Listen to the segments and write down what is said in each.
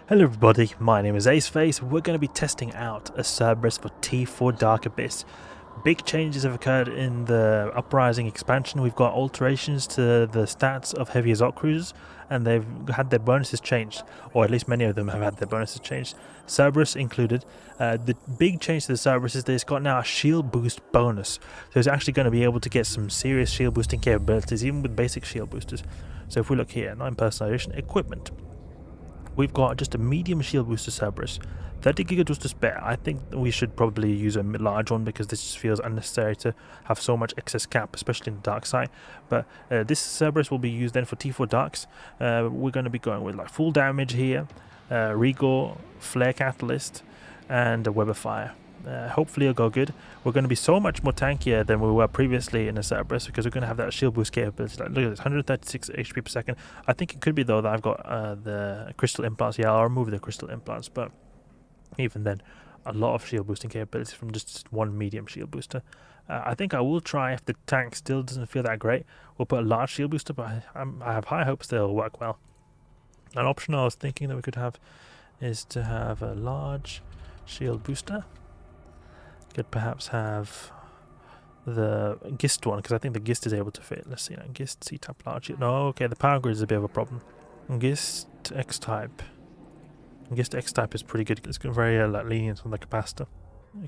Hello everybody, my name is Aceface. We're going to be testing out a Cerberus for T4 Dark Abyss. Big changes have occurred in the Uprising expansion. We've got alterations to the stats of heavy assault cruisers, and they've had their bonuses changed, or at least many of them have had their bonuses changed, Cerberus included. The big change to the Cerberus is that it's got now a shield boost bonus, so it's actually going to be able to get some serious shield boosting capabilities, even with basic shield boosters. So if we look here, 9 personalization, equipment. We've got just a medium shield booster Cerberus, 30 gigajoules to spare. I think we should probably use a large one because this just feels unnecessary to have so much excess cap, especially in the dark side. But this Cerberus will be used then for T4 Darks. We're going to be going with like full damage here, Rigor, Flare Catalyst, and a Webifier. Hopefully it'll go good. We're going to be so much more tankier than we were previously in a Cerberus because we're going to have that shield boost capability. Like, look at this, 136 HP per second. I think it could be though that I've got the crystal implants. Yeah, I'll remove the crystal implants, but even then, a lot of shield boosting capabilities from just one medium shield booster. I think I will try, if the tank still doesn't feel that great, we'll put a large shield booster, but I have high hopes they'll work well. An option I was thinking that we could have is to have a large shield booster. Could perhaps have the Gist one, because I think the Gist is able to fit. Let's see now. Gist, C-type, large. No, okay, the power grid is a bit of a problem. Gist X-type. Gist X-type is pretty good. It's very lenient on the capacitor.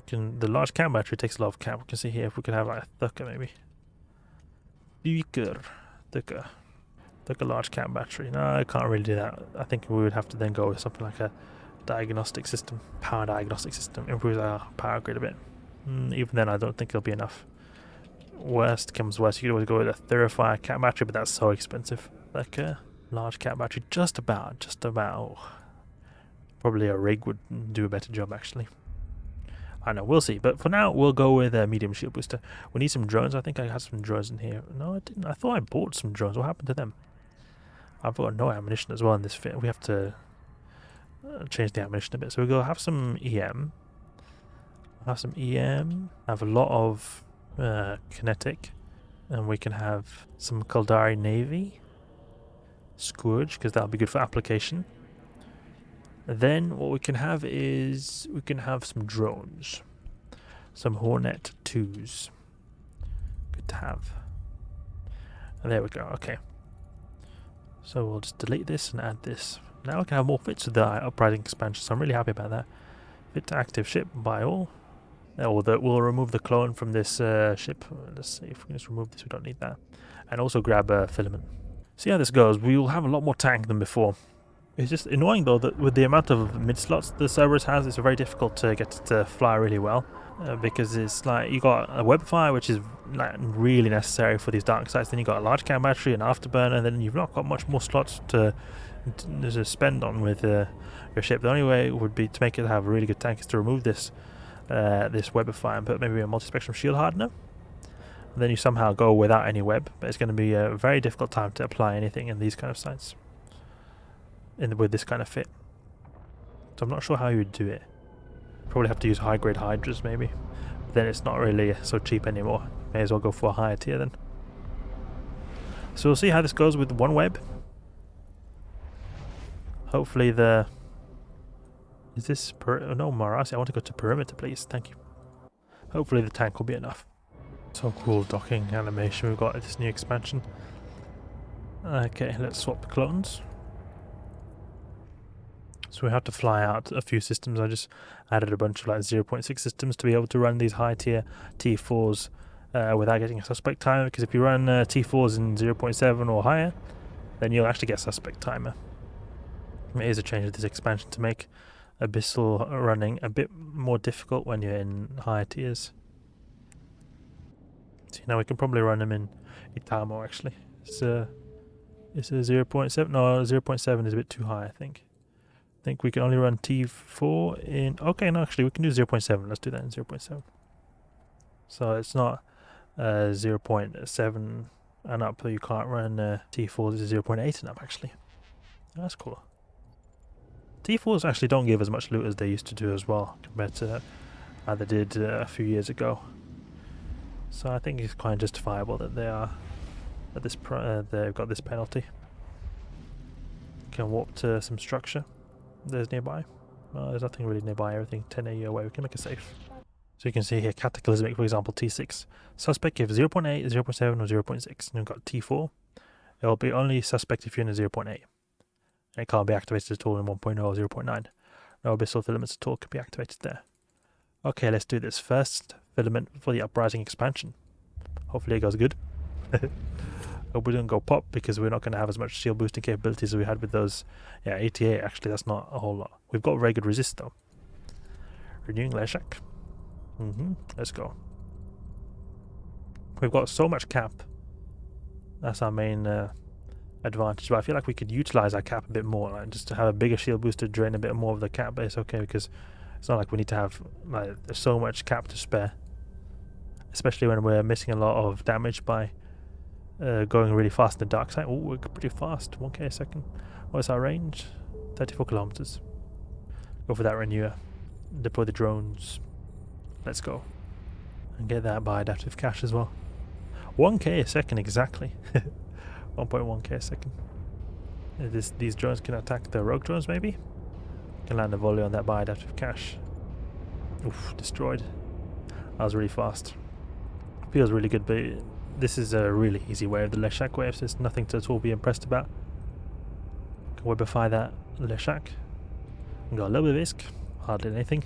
The large cap battery takes a lot of cap. We can see here if we could have like a Thucker maybe. Thucker large cap battery. No, I can't really do that. I think we would have to then go with something like a diagnostic system, power diagnostic system, improves our power grid a bit. Even then I don't think it'll be enough. Worst comes worst, you could always go with a Thurifier cap battery, but that's so expensive. Like a large cap battery, just about. Probably a rig would do a better job actually. I know, we'll see, but for now we'll go with a medium shield booster. We need some drones. I think I had some drones in here. No, I didn't. I thought I bought some drones. What happened to them? I've got no ammunition as well in this fit. We have to change the ammunition a bit. So we'll have some EM. Have a lot of kinetic, and we can have some Caldari Navy, Scourge, because that'll be good for application. And then what we can have is we can have some drones, some Hornet IIs. Good to have. And there we go. Okay. So we'll just delete this and add this. Now we can have more fits with the uprising expansion, so I'm really happy about that. Fit to active ship, buy all. We'll remove the clone from this ship. Let's see if we can just remove this, we don't need that. And also grab a filament. See how this goes. We will have a lot more tank than before. It's just annoying though that with the amount of mid slots the Cerberus has, it's very difficult to get it to fly really well. Because it's like you got a Webifier, which is like really necessary for these dark sites. Then you got a large cam battery, an afterburner, and then you've not got much more slots to spend on with your ship. The only way would be to make it have a really good tank is to remove this Webifier and put maybe a Multispectrum shield hardener. And then you somehow go without any web, but it's going to be a very difficult time to apply anything in these kind of sites with this kind of fit. So I'm not sure how you would do it. Probably have to use high grade Hydras maybe, but then it's not really so cheap anymore. May as well go for a higher tier then. So we'll see how this goes with one web. Hopefully is this no, Marasi, I want to go to perimeter please, thank you. Hopefully the tank will be enough. So cool docking animation we've got at this new expansion. Okay, let's swap the clones. So we have to fly out a few systems. I just added a bunch of like 0.6 systems to be able to run these high tier T4s without getting a suspect timer, because if you run T4s in 0.7 or higher, then you'll actually get suspect timer. It is a change of this expansion to make Abyssal running a bit more difficult when you're in higher tiers. So now we can probably run them in Itamo actually. It's a 0.7. No, 0.7 is a bit too high, I think. I think we can only run T4 in... Okay, no, actually we can do 0.7. Let's do that in 0.7. So it's not 0.7 and up, you can't run T4s to 0.8 and up actually. That's cool. T4s actually don't give as much loot as they used to do as well, compared to how they did a few years ago. So I think it's quite justifiable that they are at this they've got this penalty. Can warp to some structure. There's nearby. There's nothing really nearby, everything 10 AU away. We can make a safe. So you can see here, Cataclysmic, for example, T6. Suspect if 0.8, 0.7, or 0.6. And you've got T4. It will be only suspect if you're in a 0.8. And it can't be activated at all in 1.0 or 0.9. No abyssal filaments at all can be activated there. Okay, let's do this. First filament for the uprising expansion. Hopefully it goes good. Hope we don't go pop, because we're not going to have as much shield boosting capabilities as we had with those. Yeah, 88 actually, that's not a whole lot. We've got very good resist though. Renewing Leshak. Let's go. We've got so much cap. That's our main advantage, but I feel like we could utilize our cap a bit more, like just to have a bigger shield booster, drain a bit more of the cap, but it's okay because it's not like we need to have, like, there's so much cap to spare, especially when we're missing a lot of damage by going really fast in the dark side. Oh, we're pretty fast, 1k a second. What's our range? 34 kilometers. Go for that renewer. Deploy the drones. Let's go. And get that by adaptive cache as well. 1k a second exactly. 1.1k a second. These drones can attack the rogue drones maybe? Can land a volley on that by adaptive cache. Oof, destroyed. That was really fast. Feels really good, but this is a really easy wave. The Leshak waves, there's nothing to at all be impressed about. Can Webify that Leshak. Got a little bit of ISK, hardly anything.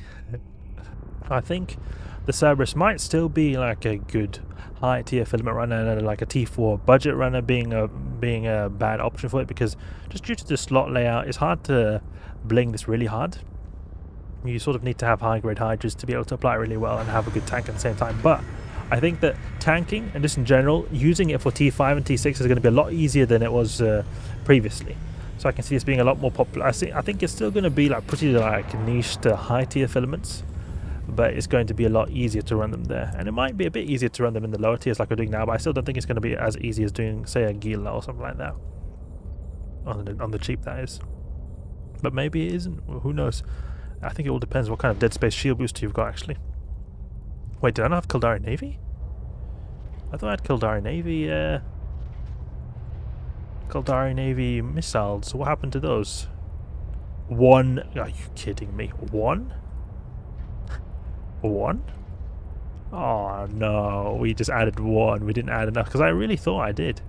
I think the Cerberus might still be like a good high tier filament runner, and like a T4 budget runner being a bad option for it, because just due to the slot layout, it's hard to bling this really hard. You sort of need to have high grade hydras to be able to apply it really well and have a good tank at the same time. But I think that tanking, and just in general, using it for T5 and T6 is going to be a lot easier than it was previously. So I can see this being a lot more popular. I think it's still going to be like pretty like niche to high tier filaments, but it's going to be a lot easier to run them there. And it might be a bit easier to run them in the lower tiers like we're doing now, but I still don't think it's going to be as easy as doing, say, a Gila or something like that. On the cheap, that is. But maybe it isn't. Well, who knows? I think it all depends what kind of dead space shield booster you've got, actually. Wait, did I not have Caldari Navy? I thought I had Caldari Navy, Caldari Navy missiles. What happened to those? One? Are you kidding me? One? One? Oh no, we just added one. We didn't add enough, because I really thought I did.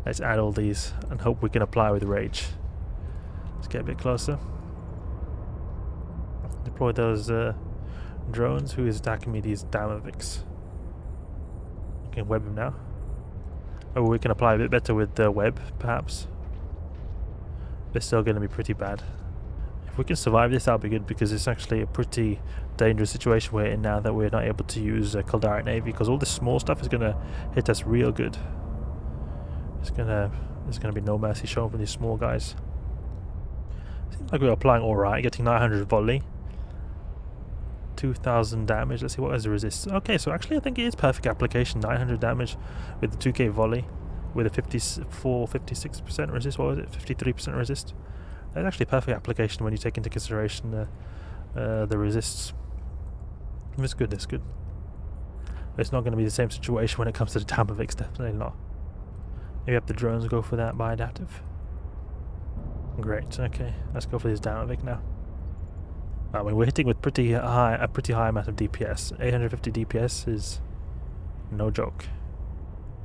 Let's add all these and hope we can apply with rage. Let's get a bit closer. Deploy those drones. Who is attacking me? These Damovics. We can web him now. Oh, we can apply a bit better with the web, perhaps. They're still going to be pretty bad. If we can survive this, that'll be good, because it's actually a pretty dangerous situation we're in now that we're not able to use Caldari Navy, because all this small stuff is going to hit us real good. There's going to be no mercy shown from these small guys. Seems like we're applying alright, getting 900 volley. 2000 damage. Let's see what is the resist. Okay, so actually I think it is perfect application. 900 damage with the 2k volley with a 56% resist. What was it? 53% resist. That's actually perfect application when you take into consideration the resists. It's good, it's good. It's not going to be the same situation when it comes to the Damovics, definitely not. Maybe have the drones go for that by adaptive. Great, okay. Let's go for this Damovic now. I mean, we're hitting with a pretty high amount of DPS. 850 DPS is no joke.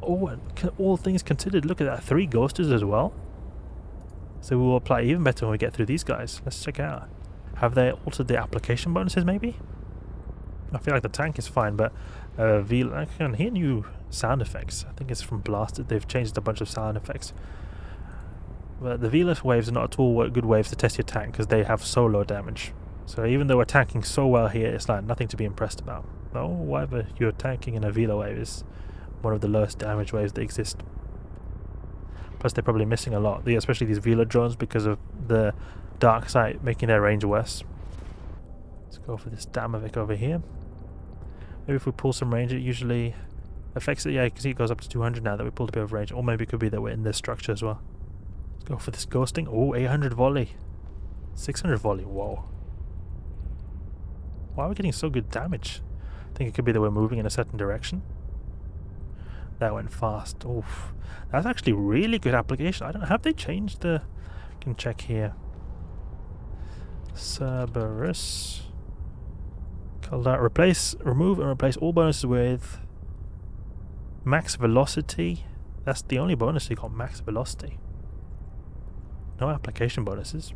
Oh, and all things considered, look at that, 3 ghosters as well. So we will apply even better when we get through these guys. Let's check it out. Have they altered the application bonuses maybe? I feel like the tank is fine, but I can hear new sound effects. I think it's from Blasted. They've changed a bunch of sound effects. But the VLF waves are not at all good waves to test your tank, because they have so low damage. So even though we're tanking so well here, it's like nothing to be impressed about. No, whatever you're tanking in a Velo wave is one of the lowest damage waves that exist. Plus they're probably missing a lot, especially these Velo drones, because of the dark side making their range worse. Let's go for this Damovic over here. Maybe if we pull some range, it usually affects it. Yeah, you can see it goes up to 200 now that we pulled a bit of range. Or maybe it could be that we're in this structure as well. Let's go for this ghosting. Oh, 800 volley. 600 volley. Whoa. Why are we getting so good damage? I think it could be that we're moving in a certain direction. That went fast. Oof. That's actually really good application. I don't know, have they changed the... I can check here. Cerberus. Caldari. Remove and replace all bonuses with max velocity. That's the only bonus you got, max velocity. No application bonuses.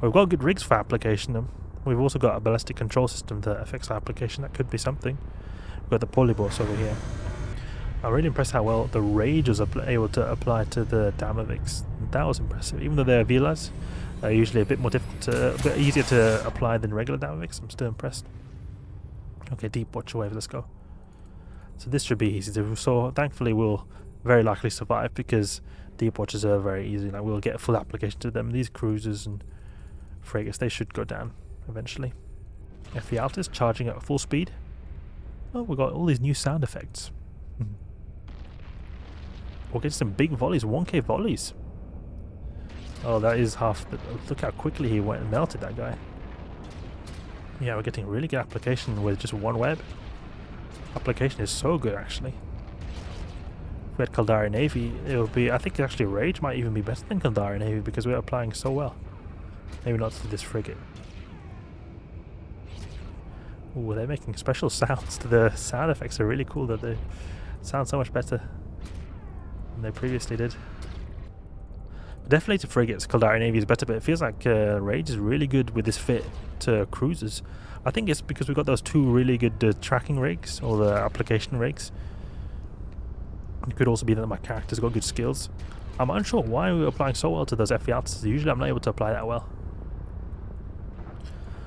We've got good rigs for application. We've also got a ballistic control system that affects application. That could be something. We've got the Polybolos over here. I'm really impressed how well the Rage was able to apply to the Damavix. That was impressive. Even though they're Velas, they're usually a bit more difficult a bit easier to apply than regular Damavix. I'm still impressed. Okay, deep watcher wave, let's go. So this should be easy to do. So thankfully we'll very likely survive because deep watchers are very easy. Like we'll get full application to them. These cruisers and frigates, they should go down eventually. Ephialtes charging at full speed. Oh, we've got all these new sound effects. We'll get some big volleys, 1k volleys. Oh, that is half the... Look how quickly he went and melted that guy. Yeah, we're getting really good application with just one web. Application is so good, actually. If we had Caldari Navy, it would be... I think actually Rage might even be better than Caldari Navy because we're applying so well. Maybe not to this frigate. Ooh, they're making special sounds. The sound effects are really cool that they sound so much better than they previously did. Definitely to frigates, Caldari Navy is better, but it feels like Rage is really good with this fit to cruisers. I think it's because we've got those two really good tracking rigs, or the application rigs. It could also be that my character's got good skills. I'm unsure why we're applying so well to those Ephialtes. Usually I'm not able to apply that well.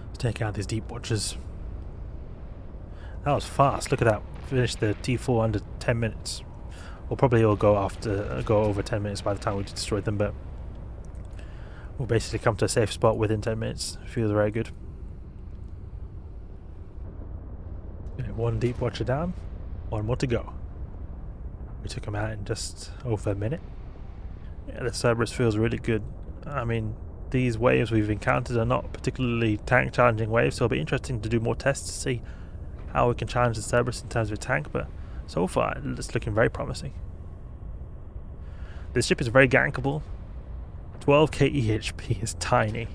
Let's take out these deep watchers. That was fast. Look at that. Finished the T4 under 10 minutes. We'll probably all go over 10 minutes by the time we destroyed them, but we'll basically come to a safe spot within 10 minutes. Feels very good. Okay, one deep watcher down, one more to go. We took him out in just over a minute. Yeah, the Cerberus feels really good. I mean, these waves we've encountered are not particularly tank challenging waves, so it'll be interesting to do more tests to see how we can challenge the Cerberus in terms of a tank, but so far it's looking very promising. This ship is very gankable. 12k EHP is tiny.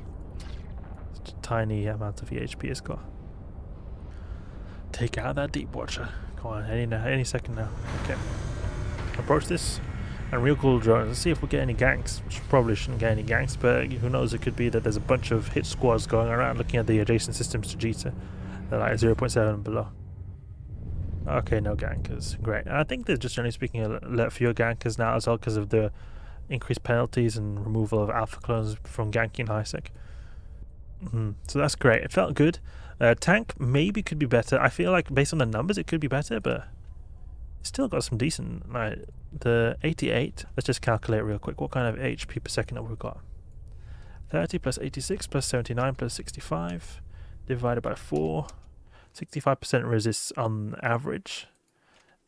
Such a tiny amount of EHP it's got. Take out that deep watcher. Come on, any second now. Okay. Approach this and real cool drones. Let's see if we get any ganks. Which probably shouldn't get any ganks, but who knows, it could be that there's a bunch of hit squads going around looking at the adjacent systems to Jita. They're like 0.7 and below. Okay, no gankers. Great. And I think there's just generally speaking a lot fewer gankers now as well because of the increased penalties and removal of alpha clones from ganking HiSec. So that's great. It felt good. Tank maybe could be better. I feel like based on the numbers it could be better, but it's still got some decent. Like the 88. Let's just calculate real quick. What kind of HP per second have we got? 30 plus 86 plus 79 plus 65 divided by 4. 65% resists on average.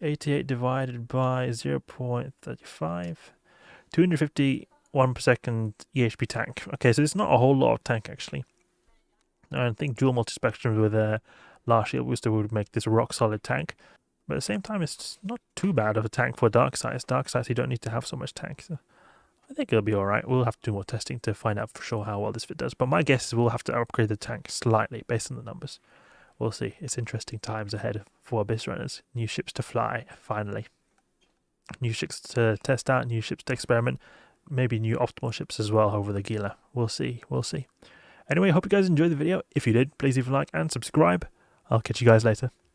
88 divided by 0.35. 251 per second EHP tank. Okay, so it's not a whole lot of tank actually. I think dual multispectrum with a large shield booster would make this a rock solid tank. But at the same time, it's not too bad of a tank for Dark Sides. Dark Sides, you don't need to have so much tank. So I think it'll be alright. We'll have to do more testing to find out for sure how well this fit does. But my guess is we'll have to upgrade the tank slightly based on the numbers. We'll see. It's interesting times ahead for Abyss runners. New ships to fly, finally. New ships to test out, new ships to experiment. Maybe new optimal ships as well over the Gila. We'll see. We'll see. Anyway, I hope you guys enjoyed the video. If you did, please leave a like and subscribe. I'll catch you guys later.